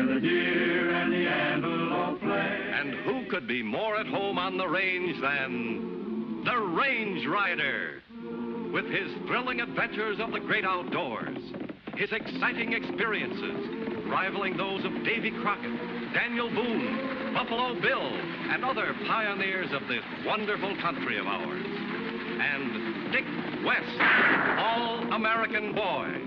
where the deer and the antelope play. And who could be more at home on the range than the Range Rider? With his thrilling adventures of the great outdoors, his exciting experiences rivaling those of Davy Crockett, Daniel Boone, Buffalo Bill, and other pioneers of this wonderful country of ours. And Dick West, all-American boy.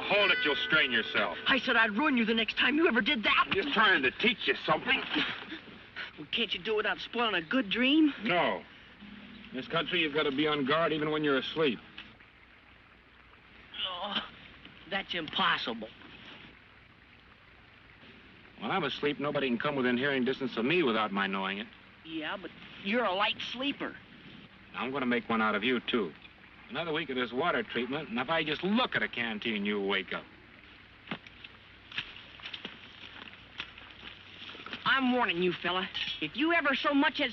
Hold it, you'll strain yourself. I said I'd ruin you the next time you ever did that. Just trying to teach you something. Well, can't you do it without spoiling a good dream? No. In this country, you've got to be on guard even when you're asleep. Oh, that's impossible. When I'm asleep, nobody can come within hearing distance of me without my knowing it. Yeah, but you're a light sleeper. I'm going to make one out of you, too. Another week of this water treatment, and if I just look at a canteen, you'll wake up. I'm warning you, fella. If you ever so much as...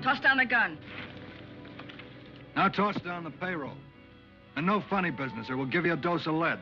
Toss down the gun. Now toss down the payroll. And no funny business, or we'll give you a dose of lead.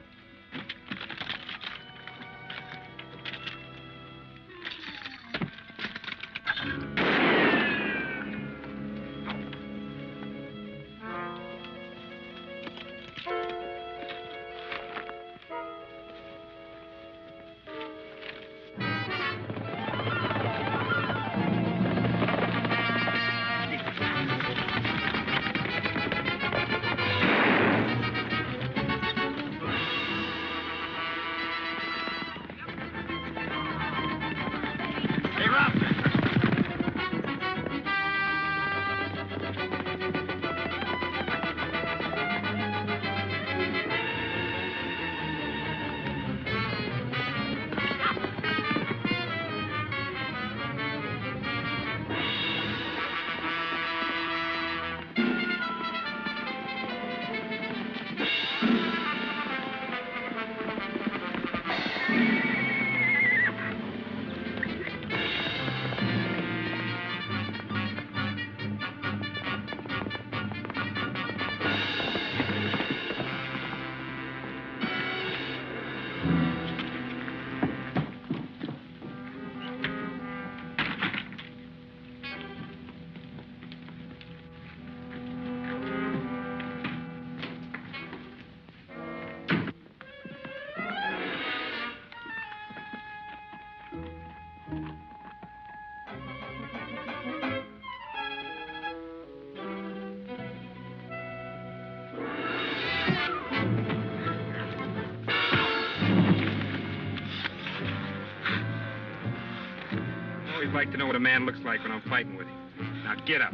I'd like to know what a man looks like when I'm fighting with him. Now get up.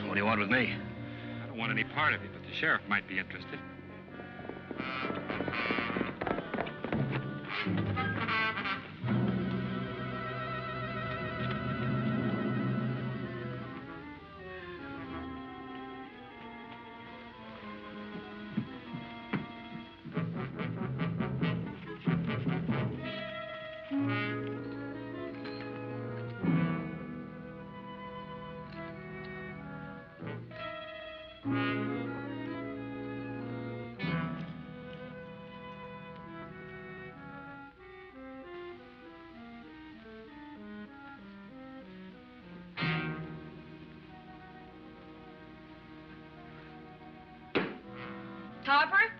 What do you want with me? I don't want any part of it, but the sheriff might be interested. Harper?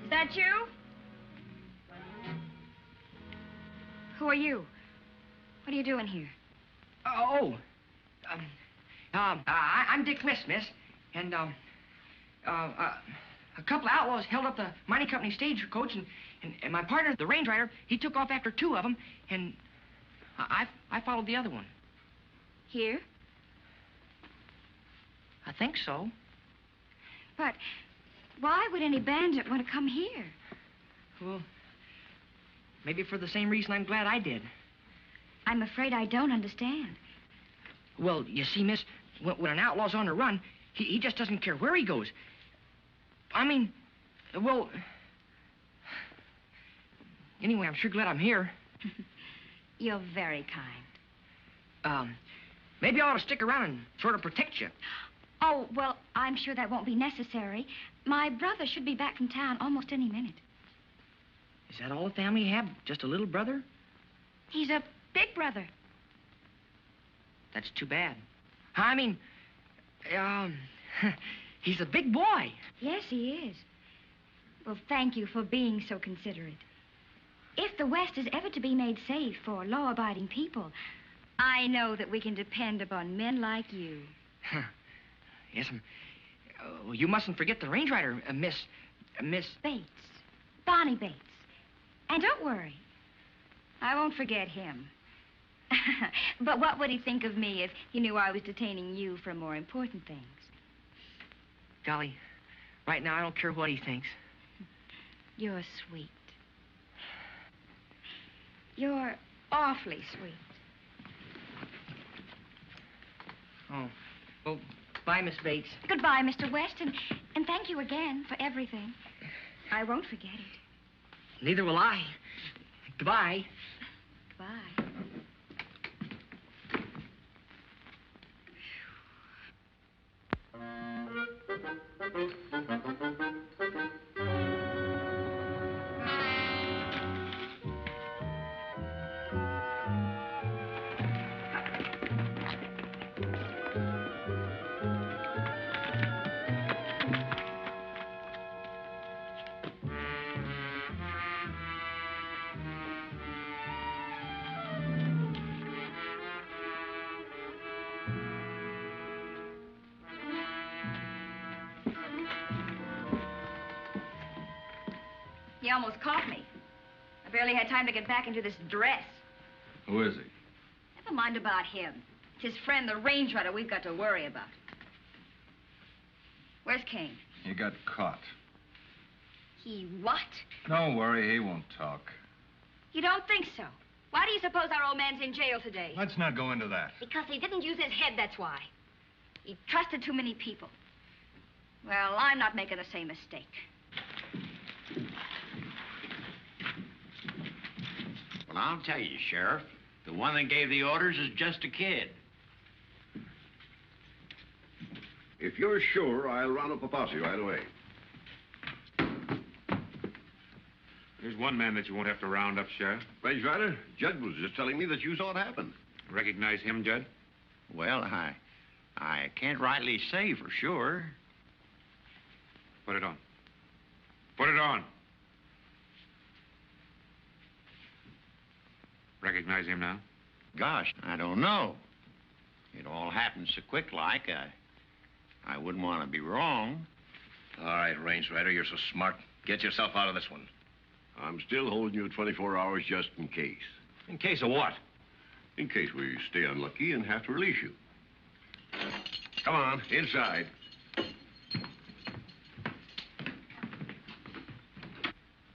Is that you? Who are you? What are you doing here? I'm Dick Bliss, miss. And, a couple of outlaws held up the mining company stagecoach, and my partner, the range rider, he took off after two of them, and I followed the other one. Here? I think so. But why would any bandit want to come here? Well, maybe for the same reason I'm glad I did. I'm afraid I don't understand. Well, you see, miss, when an outlaw's on the run, he just doesn't care where he goes. I mean, well... Anyway, I'm sure glad I'm here. You're very kind. Maybe I ought to stick around and sort of protect you. Oh, well, I'm sure that won't be necessary. My brother should be back from town almost any minute. Is that all the family have? Just a little brother? He's a big brother. That's too bad. I mean, he's a big boy. Yes, he is. Well, thank you for being so considerate. If the West is ever to be made safe for law-abiding people, I know that we can depend upon men like you. Yes, you mustn't forget the range rider, Miss... Bates. Bonnie Bates. And don't worry. I won't forget him. But what would he think of me if he knew I was detaining you for more important things? Golly, right now I don't care what he thinks. You're sweet. You're awfully sweet. Oh, well, bye, Miss Bates. Goodbye, Mr. West, and thank you again for everything. I won't forget it. Neither will I. Goodbye. Goodbye. He almost caught me. I barely had time to get back into this dress. Who is he? Never mind about him. It's his friend, the range rider, we've got to worry about. Where's Kane? He got caught. He what? Don't worry, he won't talk. You don't think so? Why do you suppose our old man's in jail today? Let's not go into that. Because he didn't use his head, that's why. He trusted too many people. Well, I'm not making the same mistake. Well, I'll tell you, Sheriff. The one that gave the orders is just a kid. If you're sure, I'll round up a posse right away. There's one man that you won't have to round up, Sheriff. Range Rider, Judd was just telling me that you saw it happen. Recognize him, Judd? Well, I can't rightly say for sure. Put it on. Put it on. Recognize him now? Gosh, I don't know. It all happened so quick like, I wouldn't want to be wrong. All right, Range Rider, you're so smart. Get yourself out of this one. I'm still holding you 24 hours just in case. In case of what? In case we stay unlucky and have to release you. Come on, inside.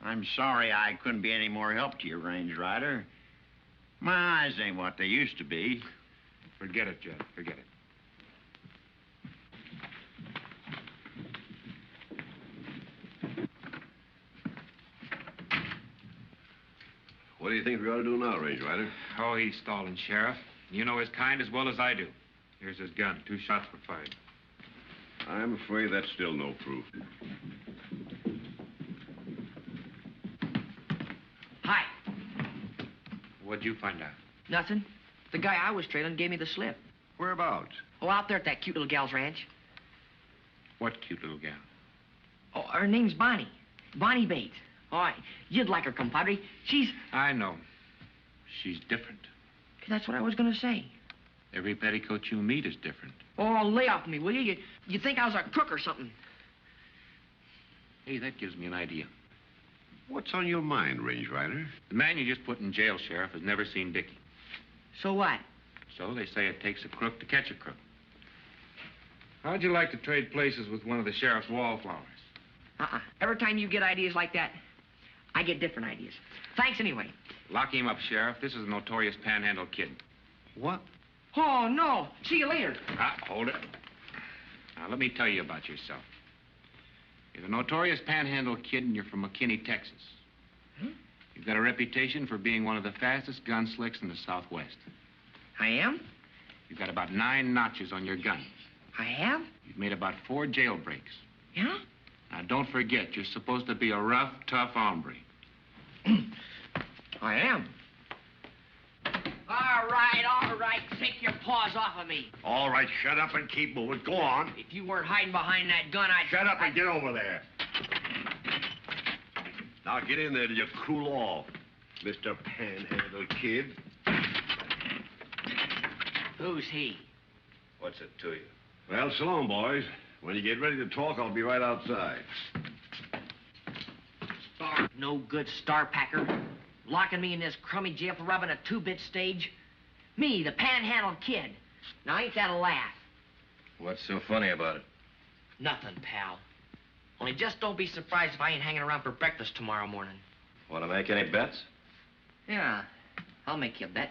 I'm sorry I couldn't be any more help to you, Range Rider. My eyes ain't what they used to be. Forget it, Judd. Forget it. What do you think we ought to do now, Range Rider? Oh, he's stalling, Sheriff. You know his kind as well as I do. Here's his gun. 2 shots were fired. I'm afraid that's still no proof. Hi. What'd you find out? Nothing. The guy I was trailing gave me the slip. Whereabouts? Oh, out there at that cute little gal's ranch. What cute little gal? Oh, her name's Bonnie. Bonnie Bates. Oh, you'd like her, compadre. She's... I know. She's different. That's what I was going to say. Every petticoat you meet is different. Oh, lay off me, will you? You think I was a crook or something. Hey, that gives me an idea. What's on your mind, Range Rider? The man you just put in jail, Sheriff, has never seen Dickie. So what? So they say it takes a crook to catch a crook. How'd you like to trade places with one of the sheriff's wallflowers? Every time you get ideas like that, I get different ideas. Thanks anyway. Lock him up, Sheriff. This is a notorious panhandle kid. What? Oh, no. See you later. Hold it. Now, let me tell you about yourself. You're the notorious panhandle kid, and you're from McKinney, Texas. Hmm? You've got a reputation for being one of the fastest gunslicks in the Southwest. I am? You've got about 9 notches on your gun. I have? You've made about 4 jailbreaks. Yeah? Now, don't forget, you're supposed to be a rough, tough hombre. I am. All right. Take your paws off of me. All right, shut up and keep moving. Go on. If you weren't hiding behind that gun, I'd... Shut up and get over there. Now get in there till you cool off, Mr. Panhandle Kid. Who's he? What's it to you? Well, so long, boys. When you get ready to talk, I'll be right outside. No good star packer. Locking me in this crummy jail for robbing a 2-bit stage. Me, the panhandle kid. Now, ain't that a laugh? What's so funny about it? Nothing, pal. Only just don't be surprised if I ain't hanging around for breakfast tomorrow morning. Want to make any bets? Yeah, I'll make you a bet.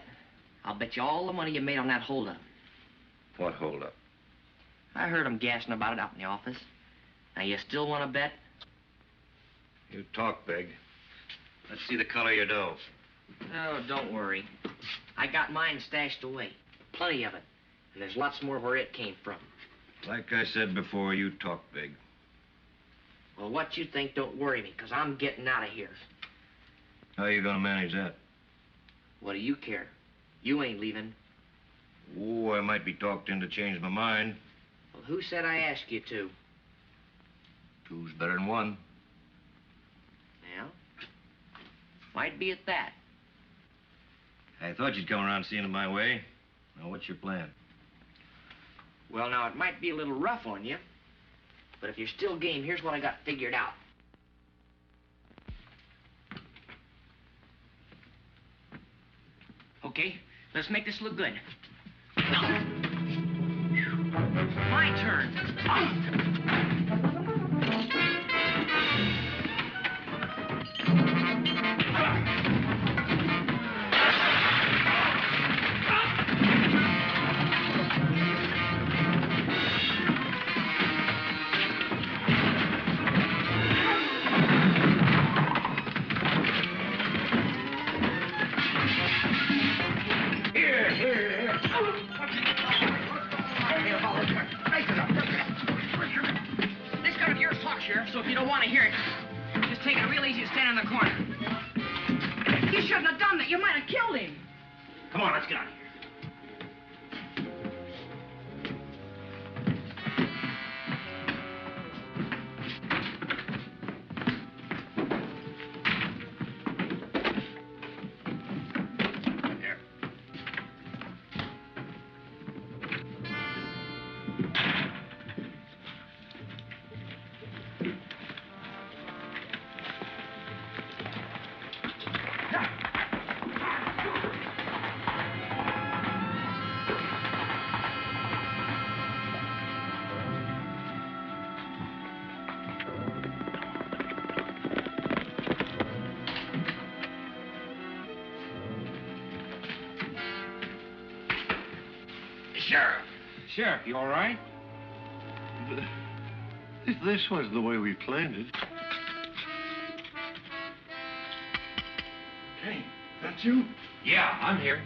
I'll bet you all the money you made on that holdup. What holdup? I heard 'em gassing about it out in the office. Now, you still want to bet? You talk big. Let's see the color of your dough. Oh, don't worry. I got mine stashed away. Plenty of it. And there's lots more where it came from. Like I said before, you talk big. Well, what you think don't worry me, because I'm getting out of here. How are you going to manage that? What do you care? You ain't leaving. Oh, I might be talked into changing my mind. Well, who said I asked you to? 2's better than 1. Yeah? Might be at that. I thought you'd come around seeing it my way. Now, what's your plan? Well, now, it might be a little rough on you. But if you're still game, here's what I got figured out. Okay, let's make this look good. Now, my turn. This gun of yours talks, Sheriff, so if you don't want to hear it, just take it real easy and stand in the corner. You shouldn't have done that. You might have killed him. Come on, let's get out of here. Sheriff, you all right? This was the way we planned it. Hey, that's you? Yeah, I'm here.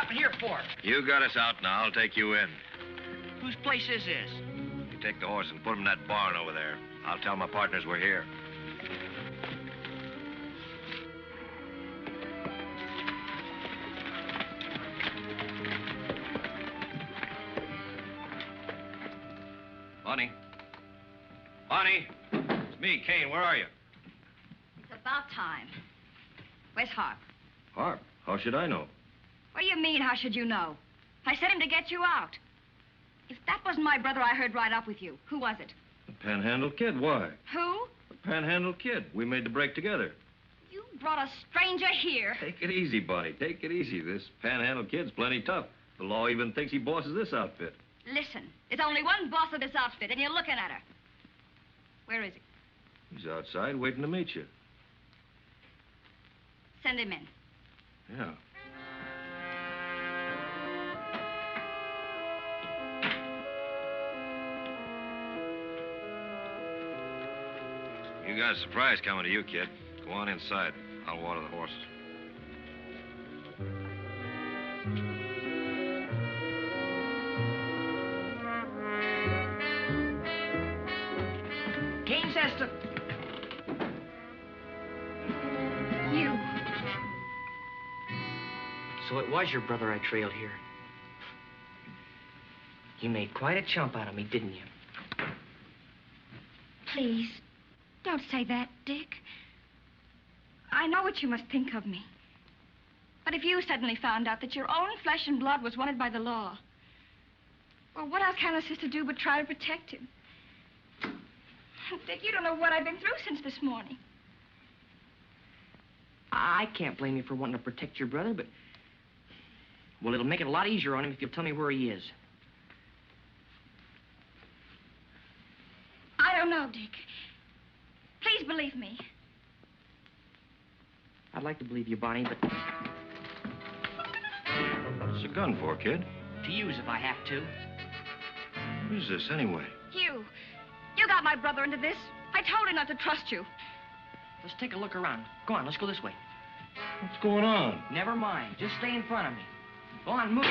stopping here for? You got us out now. I'll take you in. Whose place is this? You take the horse and put him in that barn over there. I'll tell my partners we're here. Bonnie. Bonnie! It's me, Kane. Where are you? It's about time. Where's Harp? Harp? How should I know? What do you mean, how should you know? I sent him to get you out. If that wasn't my brother, I heard right up with you. Who was it? The Panhandle Kid. Why? Who? The Panhandle Kid. We made the break together. You brought a stranger here. Take it easy, Bonnie. Take it easy. This Panhandle Kid's plenty tough. The law even thinks he bosses this outfit. Listen, there's only one boss of this outfit, and you're looking at her. Where is he? He's outside waiting to meet you. Send him in. Yeah. You got a surprise coming to you, kid. Go on inside. I'll water the horses. Kane says to... You. So it was your brother I trailed here. You made quite a chump out of me, didn't you? Please, don't say that, Dick. I know what you must think of me. But if you suddenly found out that your own flesh and blood was wanted by the law, well, what else can a sister do but try to protect him? Dick, you don't know what I've been through since this morning. I can't blame you for wanting to protect your brother, but... Well, it'll make it a lot easier on him if you'll tell me where he is. I don't know, Dick. Please believe me. I'd like to believe you, Bonnie, but What's the gun for, kid? to use if I have to. What is this, anyway? You got my brother into this. I told him not to trust you. Let's take a look around. Go on, let's go this way. What's going on? Never mind. Just stay in front of me. Go on, move.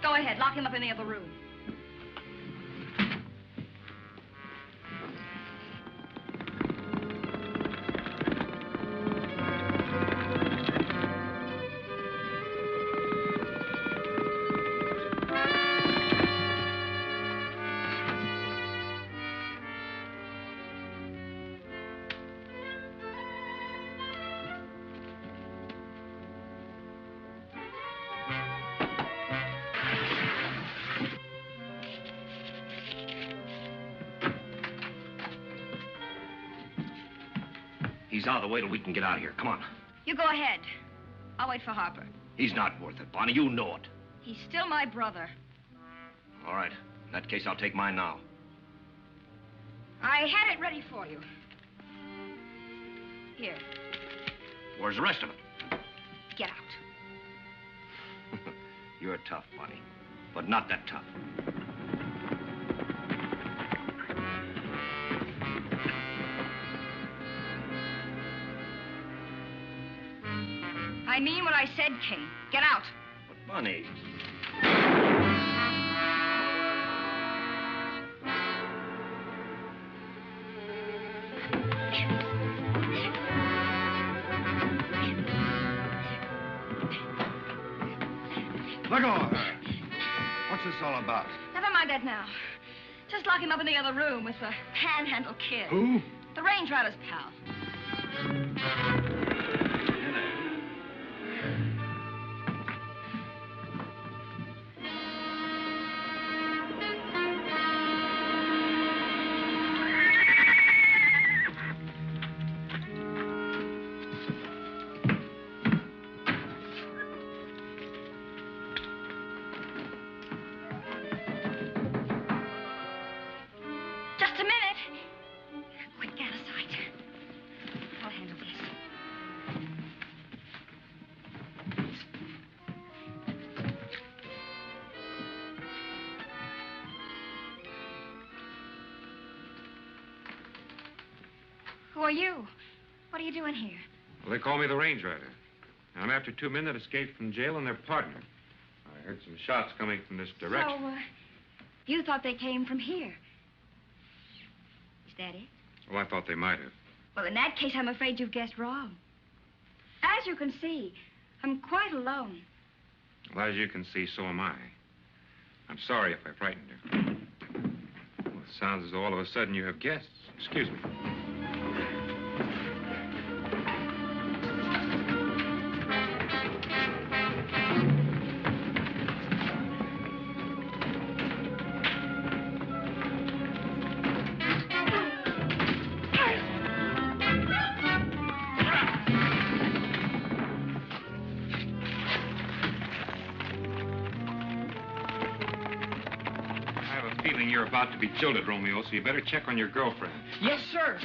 Go ahead, lock him up in the other room. He's out of the way till we can get out of here. Come on. You go ahead. I'll wait for Harper. He's not worth it, Bonnie. You know it. He's still my brother. All right. In that case, I'll take mine now. I had it ready for you. Here, Where's the rest of it? get out. You're tough, Bonnie. But not that tough. I mean what I said, Kane. Get out. But, Bonnie... Let go of her. What's this all about? Never mind that now. Just lock him up in the other room with the Panhandle Kid. Who? The range rider's pal. Just a minute. Quick, get out of sight. I'll handle this. Who are you? What are you doing here? Well, they call me the range rider. I'm after 2 men that escaped from jail and their partner. I heard some shots coming from this direction. So, you thought they came from here. Is that it? Well, I thought they might have. Well, in that case, I'm afraid you've guessed wrong. As you can see, I'm quite alone. Well, as you can see, so am I. I'm sorry if I frightened her. Well, it sounds as though all of a sudden you have guests. Excuse me. You're about to be jilted, Romeo, so you better check on your girlfriend. Yes, sir.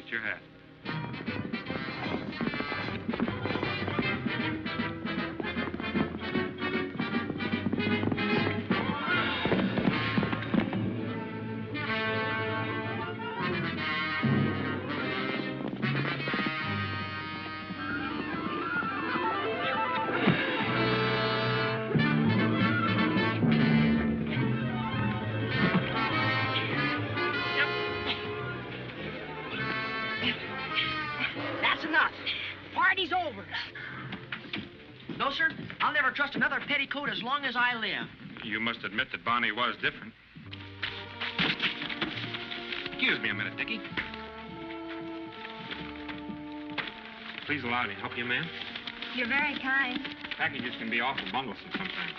Your hat. No, sir. I'll never trust another petticoat as long as I live. You must admit that Bonnie was different. Excuse me a minute, Dickie. Please allow me to help you, ma'am. You're very kind. Packages can be awful bundlesome sometimes.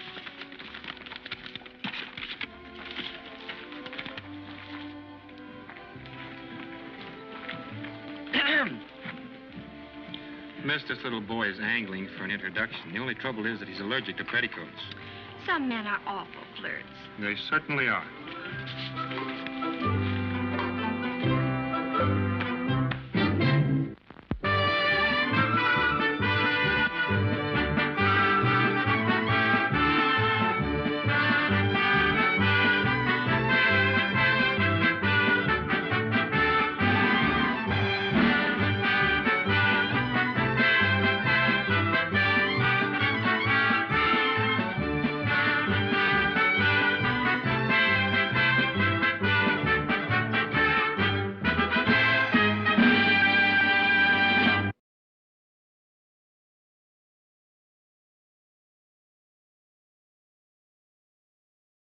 Miss, this little boy is angling for an introduction. The only trouble is that he's allergic to petticoats. Some men are awful flirts. They certainly are.